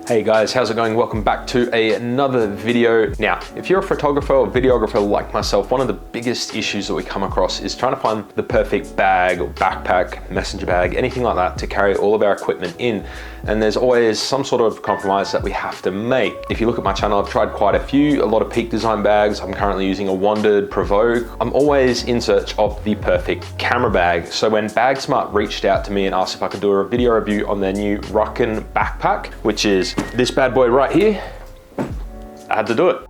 Hey guys, how's it going? Welcome back to another video. Now, if you're a photographer or videographer like myself, one of the biggest issues that we come across is trying to find the perfect bag or backpack, messenger bag, anything like that to carry all of our equipment in. And there's always some sort of compromise that we have to make. If you look at my channel, I've tried quite a few, a lot of Peak Design bags. I'm currently using a Wandered Provoke. I'm always in search of the perfect camera bag. So when Bagsmart reached out to me and asked if I could do a video review on their new Rucken backpack, which is this bad boy right here, I had to do it.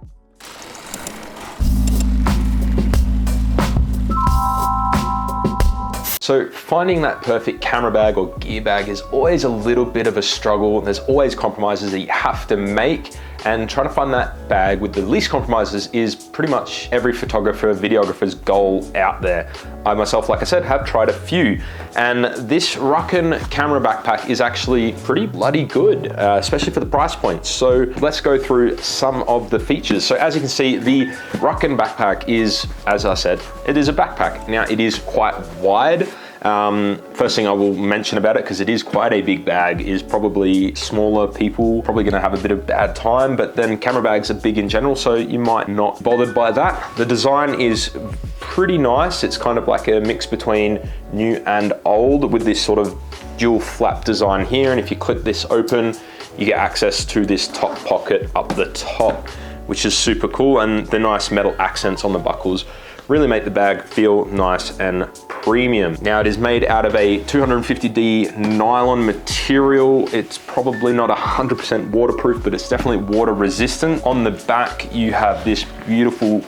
So finding that perfect camera bag or gear bag is always a little bit of a struggle. There's always compromises that you have to make, and trying to find that bag with the least compromises is pretty much every photographer, videographer's goal out there. I myself, like I said, have tried a few, and this Rucken camera backpack is actually pretty bloody good, especially for the price point. So let's go through some of the features. So as you can see, the Rucken backpack is, as I said, it is a backpack. Now it is quite wide. First thing I will mention about it, because it is quite a big bag, is probably smaller people probably going to have a bit of bad time, but then camera bags are big in general, so you might not be bothered by that. The design is pretty nice. It's kind of like a mix between new and old with this sort of dual flap design here, and if you clip this open, you get access to this top pocket up the top, which is super cool, and the nice metal accents on the buckles really make the bag feel nice and premium. Now it is made out of a 250D nylon material. It's probably not 100% waterproof, but it's definitely water resistant. On the back, you have this beautiful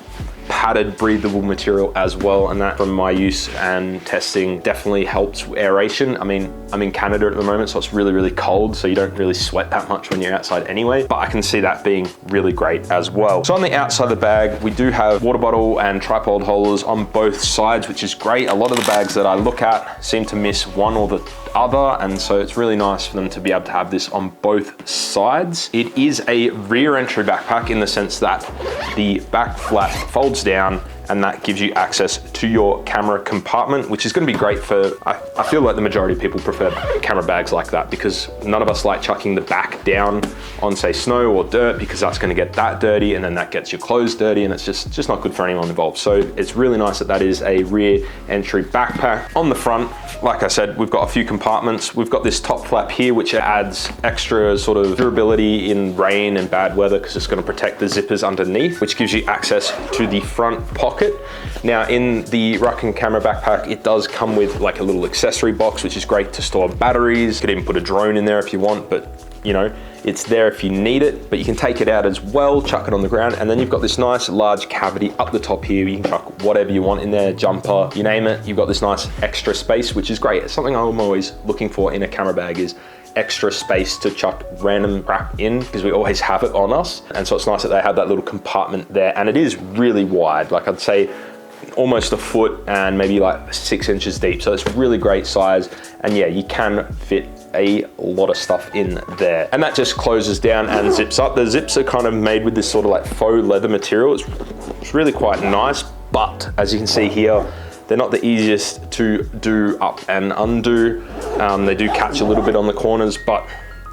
padded breathable material as well, and that from my use and testing definitely helps aeration. I mean, I'm in Canada at the moment, so it's really, really cold, so you don't really sweat that much when you're outside anyway, but I can see that being really great as well. So on the outside of the bag, we do have water bottle and tripod holders on both sides, which is great. A lot of the bags that I look at seem to miss one or the other, and so it's really nice for them to be able to have this on both sides. It is a rear entry backpack in the sense that the back flap folds down, and that gives you access to your camera compartment, which is going to be great for, I feel like the majority of people prefer camera bags like that, because none of us like chucking the back down on, say, snow or dirt, because that's going to get that dirty, and then that gets your clothes dirty, and it's just not good for anyone involved. So it's really nice that that is a rear entry backpack. On the front, like I said, we've got a few compartments. We've got this top flap here, which adds extra sort of durability in rain and bad weather, because it's going to protect the zippers underneath, which gives you access to the front pocket. Now in the Rucken camera backpack, it does come with like a little accessory box, which is great to store batteries. You could even put a drone in there if you want, but you know, it's there if you need it, but you can take it out as well, chuck it on the ground, and then you've got this nice large cavity up the top here. You can chuck whatever you want in there, jumper, you name it. You've got this nice extra space, which is great. It's something I'm always looking for in a camera bag, is extra space to chuck random crap in, because we always have it on us. And so it's nice that they have that little compartment there, and it is really wide. Like I'd say almost a foot and maybe like 6 inches deep. So it's really great size. And yeah, you can fit a lot of stuff in there, and that just closes down and zips up. The zips are kind of made with this sort of like faux leather material. It's really quite nice, but as you can see here, they're not the easiest to do up and undo. They do catch a little bit on the corners, but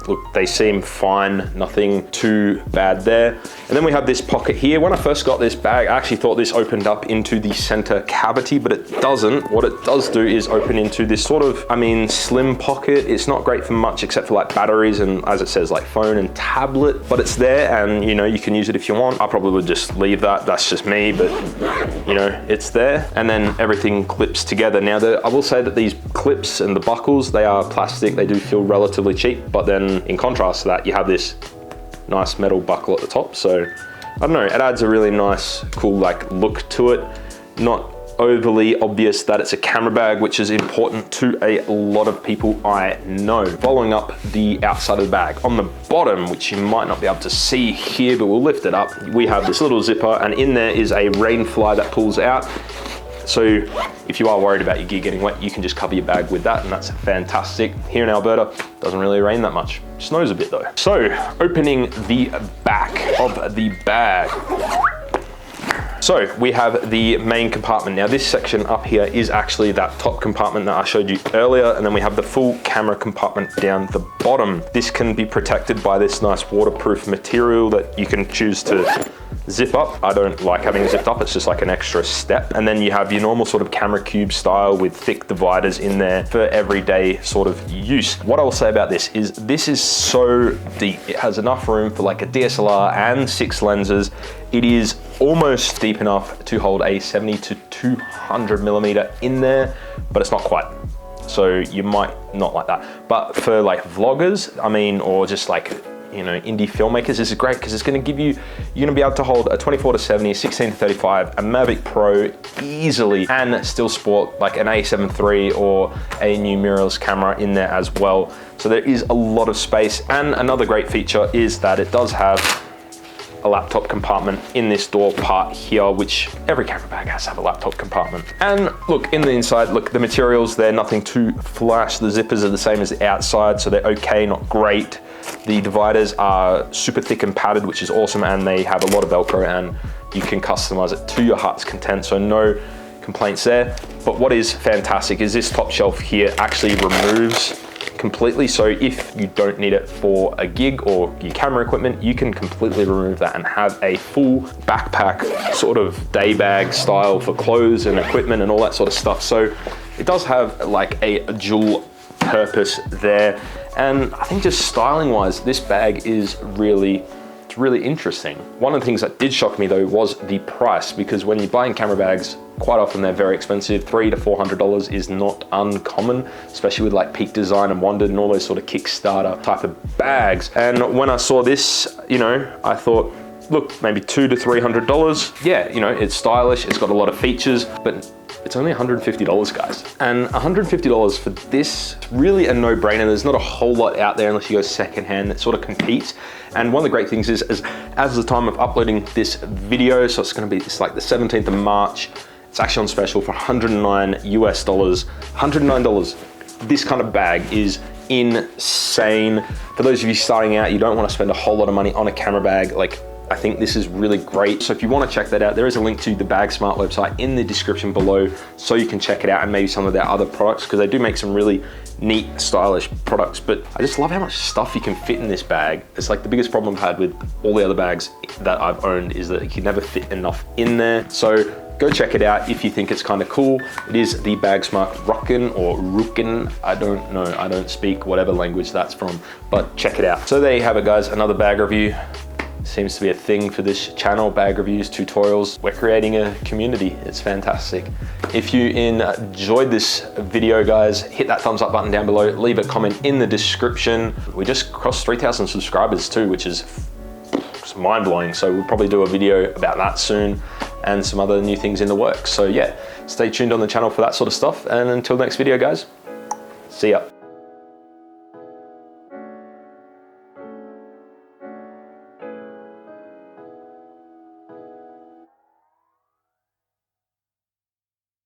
look, they seem fine, nothing too bad there. And then we have this pocket here. When I first got this bag, I actually thought this opened up into the center cavity, but it doesn't. What it does do is open into this sort of, I mean, slim pocket. It's not great for much except for like batteries and, as it says, like phone and tablet, but it's there, and you know, you can use it if you want. I probably would just leave that. That's just me, but you know, it's there. And then everything clips together. Now, I will say that these clips and the buckles, they are plastic. They do feel relatively cheap, but then in contrast to that, you have this nice metal buckle at the top. So I don't know, it adds a really nice, cool like look to it. Not overly obvious that it's a camera bag, which is important to a lot of people I know. Following up the outside of the bag, on the bottom, which you might not be able to see here, but we'll lift it up, we have this little zipper, and in there is a rain fly that pulls out. So if you are worried about your gear getting wet, you can just cover your bag with that, and that's fantastic. Here in Alberta, doesn't really rain that much. Snows a bit though. So opening the back of the bag. So we have the main compartment. Now this section up here is actually that top compartment that I showed you earlier, and then we have the full camera compartment down the bottom. This can be protected by this nice waterproof material that you can choose to zip up. I don't like having it zipped up, it's just like an extra step. And then you have your normal sort of camera cube style with thick dividers in there for everyday sort of use. What I will say about this is so deep. It has enough room for like a DSLR and 6 lenses. It is almost deep enough to hold a 70 to 200 millimeter in there, but it's not quite. So you might not like that. But for like vloggers, I mean, or just like, you know, indie filmmakers, this is great because it's going to give you, you're going to be able to hold a 24 to 70, a 16 to 35, a Mavic Pro easily, and still sport like an A7 III or a new mirrorless camera in there as well. So there is a lot of space. And another great feature is that it does have a laptop compartment in this door part here, which every camera bag has to have a laptop compartment. And look, in the inside, look, the materials, they're nothing too flash. The zippers are the same as the outside, so they're okay, not great. The dividers are super thick and padded, which is awesome, and they have a lot of Velcro, and you can customize it to your heart's content, so no complaints there. But what is fantastic is this top shelf here actually removes completely. So if you don't need it for a gig or your camera equipment, you can completely remove that and have a full backpack sort of day bag style for clothes and equipment and all that sort of stuff. So it does have like a dual purpose there. And I think just styling wise, this bag is really interesting. One of the things that did shock me though was the price, because when you're buying camera bags, quite often they're very expensive. $300 to $400 is not uncommon, especially with like Peak Design and Wandered and all those sort of Kickstarter type of bags. And when I saw this, you know, I thought, look, maybe $200 to $300. Yeah, you know, it's stylish, it's got a lot of features, but it's only $150, guys. And $150 for this, really a no-brainer. There's not a whole lot out there unless you go secondhand that sort of competes. And one of the great things is as the time of uploading this video, so it's like the 17th of March, it's actually on special for $109 US. $109. This kind of bag is insane. For those of you starting out, you don't want to spend a whole lot of money on a camera bag. Like, I think this is really great. So if you want to check that out, there is a link to the Bagsmart website in the description below, so you can check it out and maybe some of their other products, because they do make some really neat, stylish products. But I just love how much stuff you can fit in this bag. It's like the biggest problem I've had with all the other bags that I've owned is that you can never fit enough in there. So go check it out if you think it's kind of cool. It is the Bagsmart Rucken or Rucken. I don't know, I don't speak whatever language that's from, but check it out. So there you have it, guys, another bag review. Seems to be a thing for this channel, bag reviews, tutorials. We're creating a community, it's fantastic. If you enjoyed this video, guys, hit that thumbs up button down below, leave a comment in the description. We just crossed 3,000 subscribers too, which is mind-blowing. So we'll probably do a video about that soon and some other new things in the works. So yeah, stay tuned on the channel for that sort of stuff. And until next video, guys, see ya.